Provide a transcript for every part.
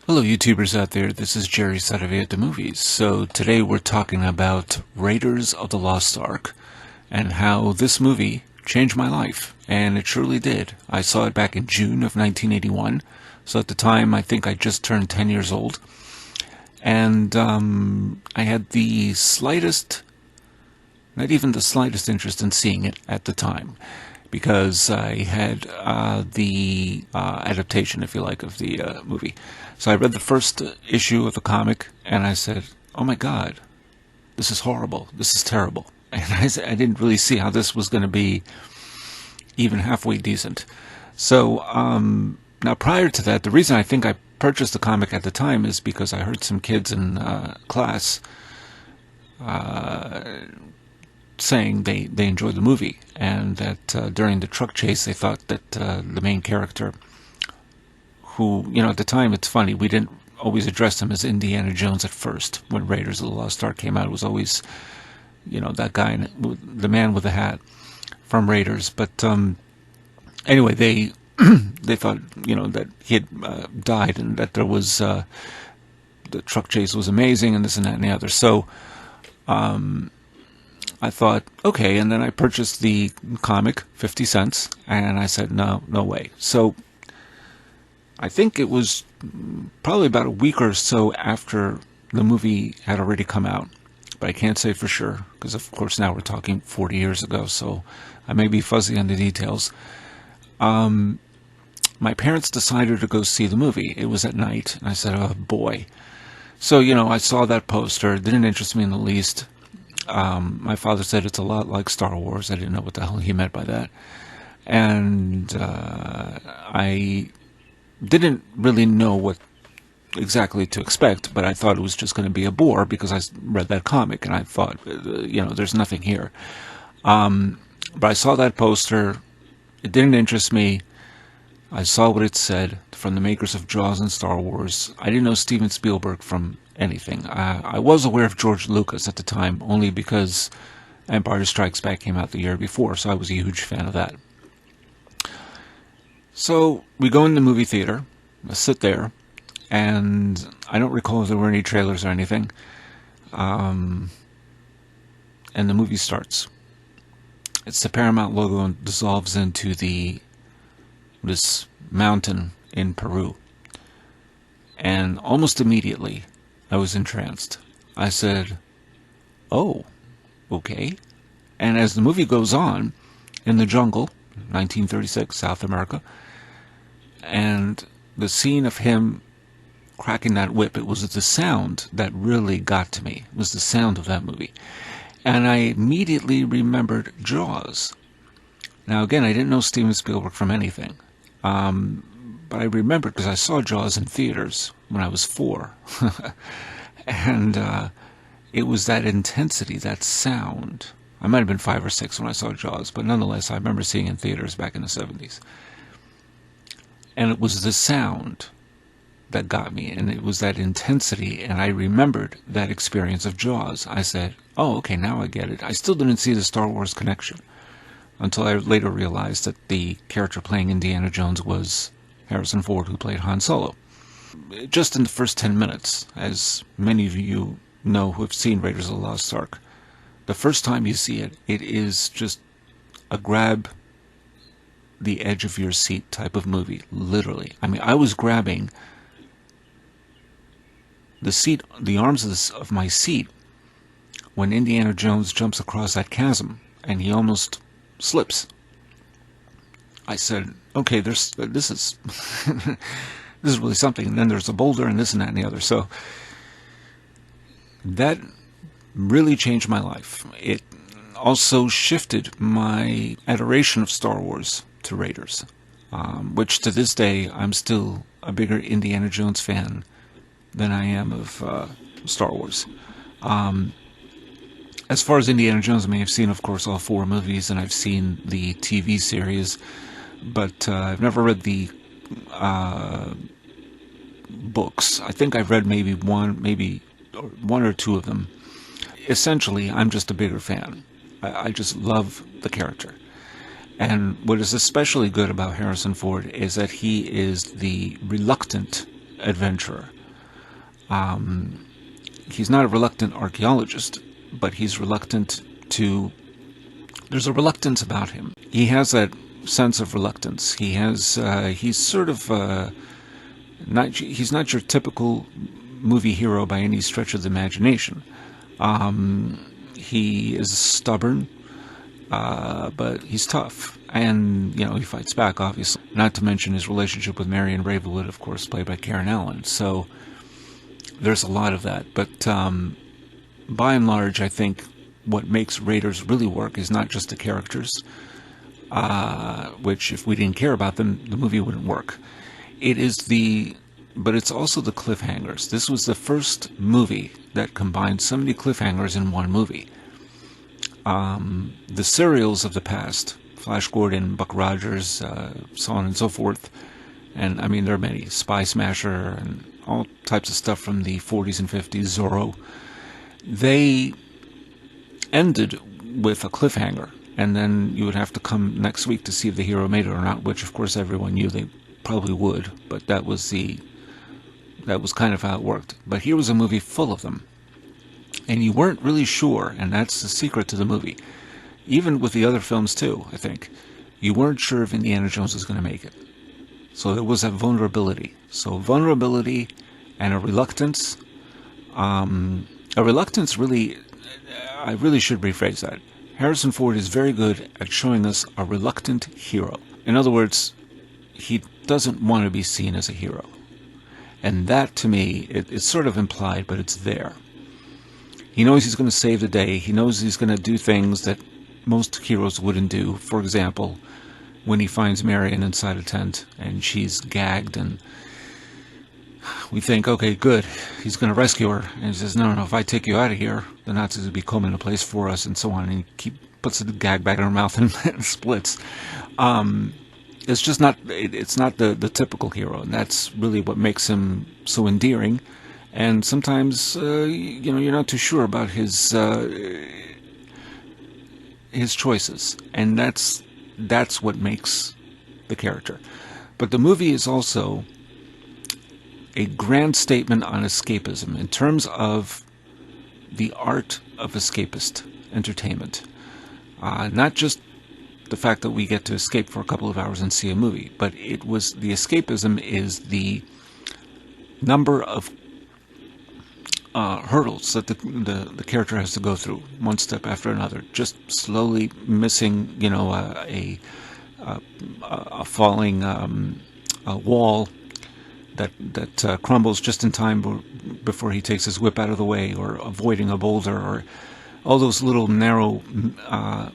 Hello YouTubers out there, this is Jerry Saravia at the movies. So today we're talking about Raiders of the Lost Ark and how this movie changed my life, and it surely did. I saw it back in June of 1981, so at the time I think I just turned 10 years old, and I had the slightest, not even the slightest interest in seeing it at the time, because I had the adaptation, if you like, of the movie. So I read the first issue of the comic, and I said, oh my god, this is horrible, this is terrible. And I didn't really see how this was going to be even halfway decent. So now prior to that, the reason I think I purchased the comic at the time is because I heard some kids in class saying they enjoyed the movie, and that during the truck chase they thought that the main character, who, at the time, it's funny, we didn't always address him as Indiana Jones at first. When Raiders of the Lost Ark came out, it was always, that guy, the man with the hat from Raiders. But anyway, they they thought, that he had died, and that there was the truck chase was amazing, and this and that and the other. So I thought, okay, and then I purchased the comic, 50 cents, and I said, no way. So I think it was probably about a week or so after the movie had already come out, but I can't say for sure, because of course now we're talking 40 years ago, so I may be fuzzy on the details. My parents decided to go see the movie. It was at night, and I said, oh boy. So, I saw that poster. It didn't interest me in the least. My father said it's a lot like Star Wars. I didn't know what the hell he meant by that. And I didn't really know what exactly to expect, but I thought it was just going to be a bore because I read that comic, and I thought, there's nothing here. But I saw that poster. It didn't interest me. I saw what it said, from the makers of Jaws and Star Wars. I didn't know Steven Spielberg from anything. I was aware of George Lucas at the time, only because Empire Strikes Back came out the year before, so I was a huge fan of that. So we go in the movie theater, I sit there, and I don't recall if there were any trailers or anything. And the movie starts. It's the Paramount logo and dissolves into this mountain in Peru. And almost immediately, I was entranced. I said, oh, okay. And as the movie goes on, in the jungle, 1936, South America, and the scene of him cracking that whip, it was the sound that really got to me. It was the sound of that movie. And I immediately remembered Jaws. Now again, I didn't know Steven Spielberg from anything. But I remembered because I saw Jaws in theaters when I was 4. And it was that intensity, that sound. I might have been 5 or 6 when I saw Jaws, but nonetheless, I remember seeing it in theaters back in the 70s. And it was the sound that got me, and it was that intensity, and I remembered that experience of Jaws. I said, oh, okay, now I get it. I still didn't see the Star Wars connection until I later realized that the character playing Indiana Jones was Harrison Ford, who played Han Solo. Just in the first 10 minutes, as many of you know who have seen Raiders of the Lost Ark, the first time you see it, it is just a grab the edge of your seat type of movie, literally. I mean, I was grabbing the seat, the arms of my seat, when Indiana Jones jumps across that chasm, and he almost slips. I said, okay, this is this is really something. And then there's a boulder and this and that and the other. So that really changed my life. It also shifted my adoration of Star Wars to Raiders, which to this day I'm still a bigger Indiana Jones fan than I am of Star Wars. As far as Indiana Jones, I mean, I've seen, of course, all 4 movies, and I've seen the TV series, but I've never read the books. I think I've read maybe one or two of them. Essentially, I'm just a bigger fan. I just love the character. And what is especially good about Harrison Ford is that he is the reluctant adventurer. He's not a reluctant archaeologist, but he's reluctant to. There's a reluctance about him. He has that sense of reluctance. He has. He's sort of not. He's not your typical movie hero by any stretch of the imagination. He is stubborn, but he's tough, and he fights back. Obviously, not to mention his relationship with Marion Ravenwood, of course, played by Karen Allen. So there's a lot of that. But by and large, I think what makes Raiders really work is not just the characters, which if we didn't care about them, the movie wouldn't work. But it's also the cliffhangers. This was the first movie that combined so many cliffhangers in one movie. The serials of the past, Flash Gordon, Buck Rogers, so on and so forth, and I mean there are many, Spy Smasher and all types of stuff from the 40s and 50s, Zorro, they ended with a cliffhanger, and then you would have to come next week to see if the hero made it or not, which of course everyone knew they probably would, but that was kind of how it worked. But here was a movie full of them, and you weren't really sure, and that's the secret to the movie. Even with the other films too, I think, you weren't sure if Indiana Jones was going to make it. So there was that vulnerability. So vulnerability and a reluctance. Really, I really should rephrase that. Harrison Ford is very good at showing us a reluctant hero. In other words, he doesn't want to be seen as a hero. And that, to me, it's sort of implied, but it's there. He knows he's going to save the day. He knows he's going to do things that most heroes wouldn't do. For example, when he finds Marion inside a tent and she's gagged, and we think, okay, good, he's going to rescue her. And he says, no, if I take you out of here, the Nazis will be combing a place for us, and so on. And he puts the gag back in her mouth and splits. It's just not. It's not the typical hero, and that's really what makes him so endearing. And sometimes, you're not too sure about his choices, and that's what makes the character. But the movie is also a grand statement on escapism in terms of the art of escapist entertainment. Not just the fact that we get to escape for a couple of hours and see a movie, but the escapism is the number of hurdles that the character has to go through, one step after another, just slowly missing, a falling wall that crumbles just in time before he takes his whip out of the way, or avoiding a boulder, or all those little narrow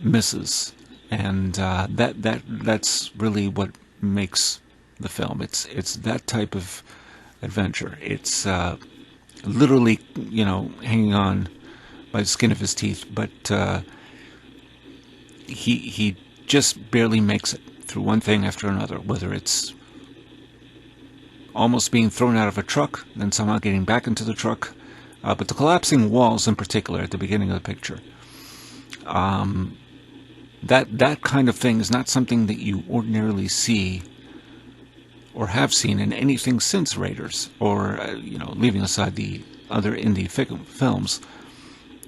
misses. And that's really what makes the film. It's that type of adventure. It's literally, hanging on by the skin of his teeth, but he just barely makes it through one thing after another, whether it's almost being thrown out of a truck, then somehow getting back into the truck, but the collapsing walls in particular at the beginning of the picture. That kind of thing is not something that you ordinarily see or have seen in anything since Raiders, or leaving aside the other indie films.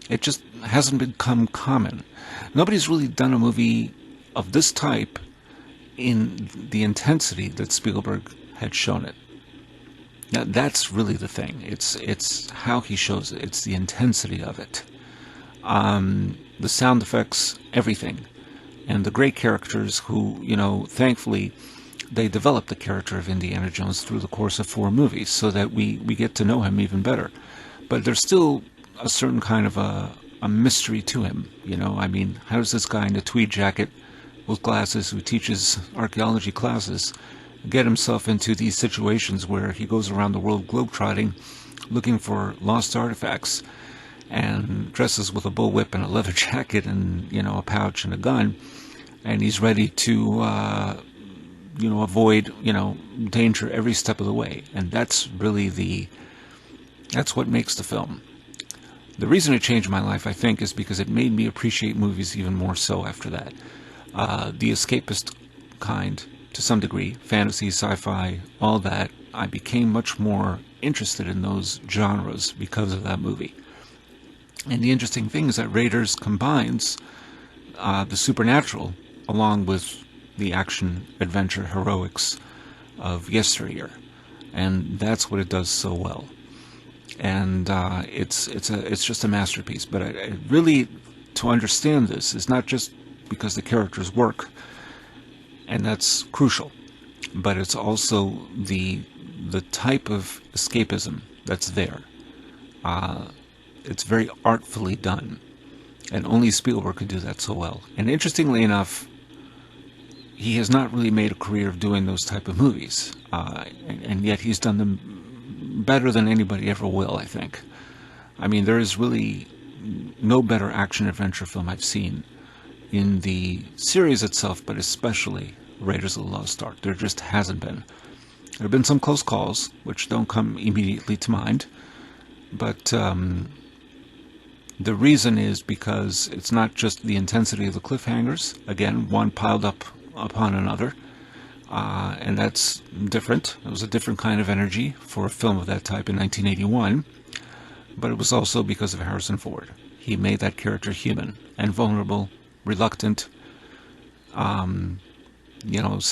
It just hasn't become common. Nobody's really done a movie of this type in the intensity that Spielberg had shown it. Now, that's really the thing. It's how he shows it. It's the intensity of it. The sound effects, everything. And the great characters who, thankfully, they developed the character of Indiana Jones through the course of 4 movies, so that we get to know him even better. But there's still a certain kind of a mystery to him. How does this guy in a tweed jacket with glasses who teaches archaeology classes get himself into these situations where he goes around the world globetrotting looking for lost artifacts, and dresses with a bullwhip and a leather jacket and a pouch and a gun, and he's ready to avoid danger every step of the way. And that's really that's what makes the film. The reason it changed my life, I think, is because it made me appreciate movies even more so after that. The escapist kind to some degree, fantasy, sci-fi, all that. I became much more interested in those genres because of that movie. And the interesting thing is that Raiders combines the supernatural along with the action, adventure, heroics of yesteryear, and that's what it does so well. And it's just a masterpiece. But I really, to understand this, is not just because the characters work, and that's crucial, but it's also the type of escapism that's there. It's very artfully done, and only Spielberg could do that so well. And interestingly enough, he has not really made a career of doing those type of movies, and yet he's done them better than anybody ever will, I think. I mean, there is really no better action-adventure film I've seen in the series itself, but especially Raiders of the Lost Ark. There just hasn't been. There have been some close calls, which don't come immediately to mind, but the reason is because it's not just the intensity of the cliffhangers, again, one piled up upon another, and that's different. It was a different kind of energy for a film of that type in 1981, but it was also because of Harrison Ford. He made that character human and vulnerable, reluctant. Some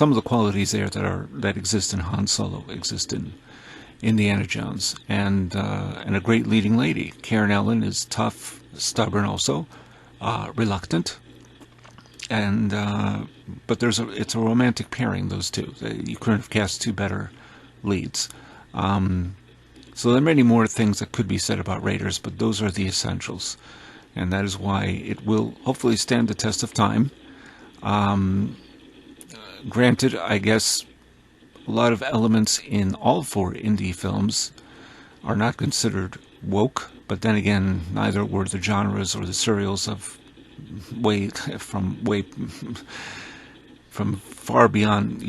of the qualities there that exist in Han Solo exist in Indiana Jones, and a great leading lady. Karen Ellen is tough, stubborn, also reluctant, and but it's a romantic pairing. Those two, you couldn't have cast two better leads. So there are many more things that could be said about Raiders, but those are the essentials, and that is why it will hopefully stand the test of time. Granted, I guess a lot of elements in all four indie films are not considered woke, but then again, neither were the genres or the serials of from far beyond, the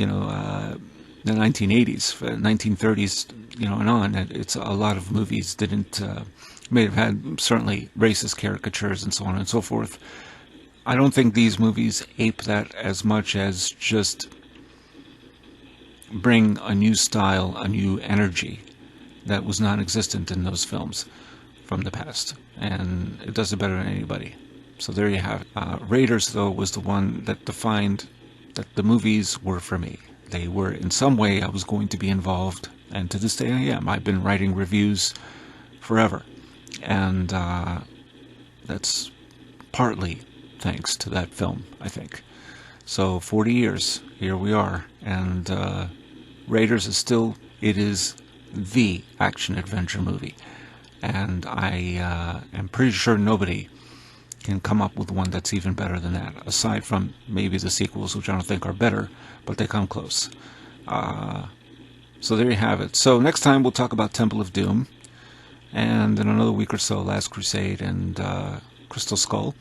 1980s, 1930s, and on. It's a lot of movies may have had certainly racist caricatures and so on and so forth. I don't think these movies ape that as much as just bring a new style, a new energy that was non-existent in those films from the past, and it does it better than anybody. So there you have it. Raiders, though, was the one that defined that the movies were for me. They were, in some way, I was going to be involved, and to this day I am. I've been writing reviews forever, and that's partly thanks to that film, I think. So 40 years, here we are, and Raiders is the action-adventure movie, and I am pretty sure nobody can come up with one that's even better than that, aside from maybe the sequels, which I don't think are better, but they come close. So there you have it. So next time we'll talk about Temple of Doom, and in another week or so, Last Crusade and Crystal Skull,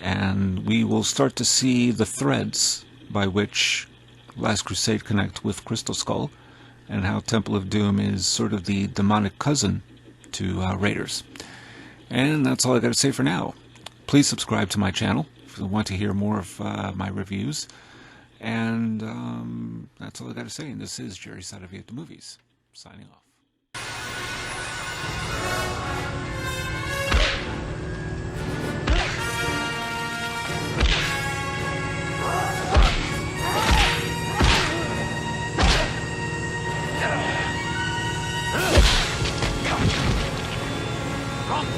and we will start to see the threads by which Last Crusade connect with Crystal Skull, and how Temple of Doom is sort of the demonic cousin to Raiders. And that's all I got to say for now. Please subscribe to my channel if you want to hear more of my reviews. And that's all I got to say. And this is Jerry Saravia at the Movies, signing off.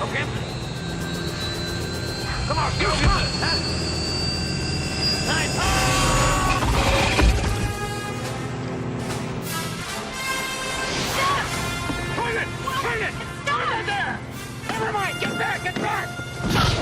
Okay. Come on, go! Turn it! Turn it! Stop! Never mind! Get back! Get back!